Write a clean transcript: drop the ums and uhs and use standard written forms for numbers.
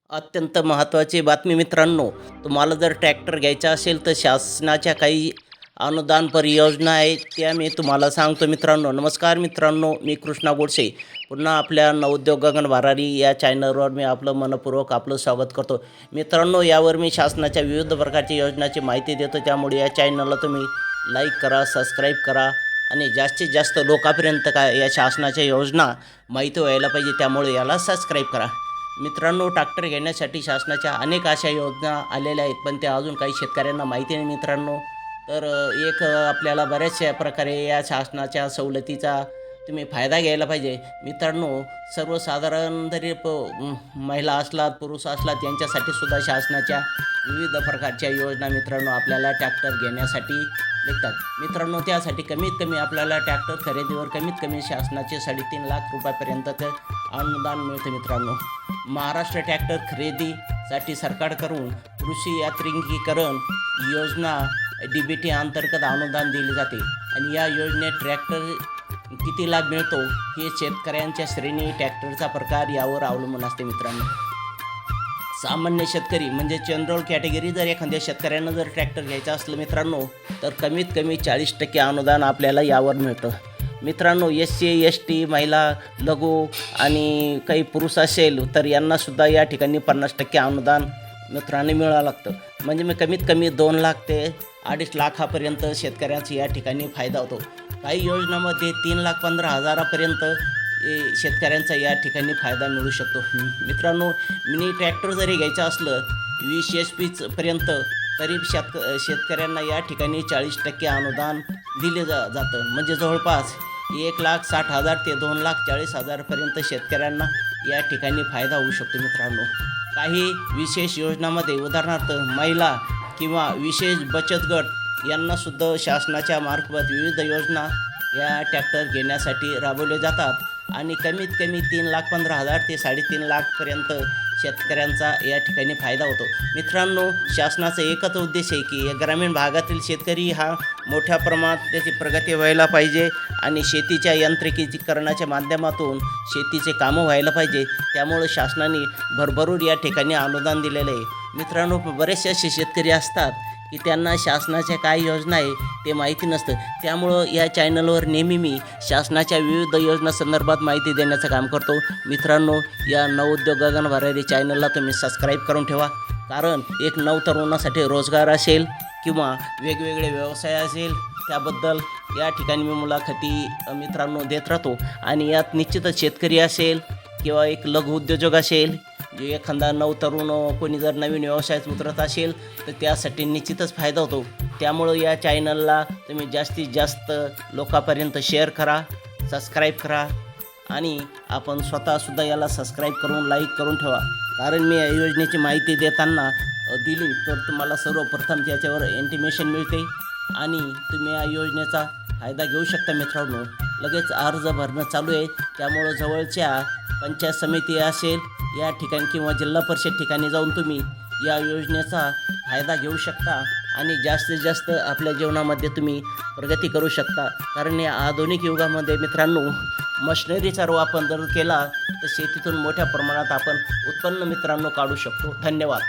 अत्यंत महत्त्वाची बातमी मित्रांनो, तुम्हाला जर ट्रॅक्टर घ्यायचा असेल तर शासनाच्या काही अनुदान परियोजना आहेत त्या मी तुम्हाला सांगतो मित्रांनो. नमस्कार मित्रांनो, मी कृष्णा गोडसे पुन्हा आपल्या नवोद्योग गगन भरारी या चॅनलवर मी आपलं मनपूर्वक आपलं स्वागत करतो. मित्रांनो, यावर मी शासनाच्या विविध प्रकारच्या योजनांची माहिती देतो, त्यामुळे या चॅनलला तुम्ही लाईक करा, सबस्क्राईब करा आणि जास्तीत जास्त लोकांपर्यंत काय या शासनाच्या योजना माहिती व्हायला पाहिजे, त्यामुळे याला सबस्क्राईब करा. मित्रांनो, ट्रॅक्टर घेण्यासाठी शासनाच्या अनेक अशा योजना आलेल्या आहेत, पण त्या अजून काही शेतकऱ्यांना माहिती नाही मित्रांनो. तर आपल्याला बऱ्याचशा प्रकारे या शासनाच्या सवलतीचा तुम्ही फायदा घ्यायला पाहिजे मित्रांनो. सर्वसाधारण तरी महिला असलात, पुरुष असलात, यांच्यासाठी सुद्धा शासनाच्या विविध प्रकारच्या योजना मित्रांनो आपल्याला ट्रॅक्टर घेण्यासाठी निघतात मित्रांनो. त्यासाठी कमीत कमी आपल्याला ट्रॅक्टर खरेदीवर कमीत कमी शासनाचे 3.5 लाख रुपयापर्यंत अनुदान मिळतं मित्रांनो. महाराष्ट्र ट्रॅक्टर खरेदीसाठी सरकारकडून कृषी यांत्रिकीकरण योजना DBT अंतर्गत अनुदान दिले जाते आणि या योजनेत ट्रॅक्टर किती लाभ मिळतो हे शेतकऱ्यांच्या श्रेणी, ट्रॅक्टरचा प्रकार यावर अवलंबून असते मित्रांनो. सामान्य शेतकरी म्हणजे जनरल कॅटेगरी जर एखाद्या शेतकऱ्यांना जर ट्रॅक्टर घ्यायचा असलं मित्रांनो, तर कमीत कमी 40% अनुदान आपल्याला यावर मिळतं मित्रांनो. SC ST महिला, लघु आणि काही पुरुष असेल तर यांनासुद्धा या ठिकाणी 50% अनुदान मित्रांनी मिळावं लागतं. म्हणजे मी कमीत कमी 2 लाख ते 2.5 लाखापर्यंत शेतकऱ्यांचा या ठिकाणी फायदा होतो. काही योजनांमध्ये 3,15,000पर्यंत शेतकऱ्यांचा या ठिकाणी फायदा मिळू शकतो मित्रांनो. मिनी ट्रॅक्टर जरी घ्यायचं असलं 20 HP पर्यंत तरी शेतकऱ्यांना या ठिकाणी 40% अनुदान दिले जातं. म्हणजे जवळपास 1,60,000 ते 2,40,000पर्यंत शेतकऱ्यांना या ठिकाणी फायदा होऊ शकतो मित्रांनो. काही विशेष योजनांमध्ये उदाहरणार्थ महिला किंवा विशेष बचत गट यांनासुद्धा शासनाच्या मार्फत विविध योजना या ट्रॅक्टर घेण्यासाठी राबवले जातात आणि कमीत कमी 3,15,000 ते 3.5 लाखपर्यंत शेतकऱ्यांचा या ठिकाणी फायदा होतो मित्रांनो. शासनाचा एकच उद्देश आहे की ग्रामीण भागातील शेतकरी हा मोठ्या प्रमाणात त्याची प्रगती व्हायला पाहिजे आणि शेतीच्या यांत्रिकीकरणाच्या माध्यमातून शेतीचे कामं व्हायला पाहिजे. त्यामुळे शासनाने भरभरून या ठिकाणी अनुदान दिलेलं आहे मित्रांनो. बरेचसे असे शेतकरी असतात की त्यांना शासनाच्या काय योजना आहे ते माहिती नसतं, त्यामुळं या चॅनलवर नेहमी मी शासनाच्या विविध योजना संदर्भात माहिती देण्याचं काम करतो मित्रांनो. या नवोद्योग गगन भरारी चॅनलला तुम्ही सबस्क्राईब करून ठेवा, कारण एक नवतरुणासाठी रोजगार असेल किंवा वेगवेगळे व्यवसाय असेल त्याबद्दल या ठिकाणी मी मुलाखती मित्रांनो देत राहतो आणि यात निश्चितच शेतकरी असेल किंवा एक लघु उद्योजक असेल, जे एखादा नवतरुण कोणी जर नवीन व्यवसायात उतरत असेल तर त्यासाठी निश्चितच फायदा होतो. त्यामुळं या चॅनलला तुम्ही जास्तीत जास्त लोकांपर्यंत शेअर करा, सबस्क्राईब करा आणि आपण स्वतःसुद्धा याला सबस्क्राईब करून लाईक करून ठेवा, कारण मी या योजनेची माहिती देताना दिली तर तुम्हाला सर्वप्रथम त्याच्यावर इंटिमेशन मिळते आणि तुम्ही या योजनेचा फायदा घेऊ शकता मित्रांनो. लगेच अर्ज भरणं चालू आहे, त्यामुळं जवळच्या पंचायत समिती असेल या ठिकाणी किंवा जिल्हा परिषद ठिकाणी जाऊन तुम्ही या योजनेचा फायदा घेऊ शकता आणि जास्तीत जास्त आपल्या जीवनामध्ये तुम्ही प्रगती करू शकता. कारण या आधुनिक युगामध्ये मित्रांनो मशिनरीचा वापर जर केला तर शेतीतून मोठ्या प्रमाणात आपण उत्पन्न मित्रांनो काढू शकतो. धन्यवाद.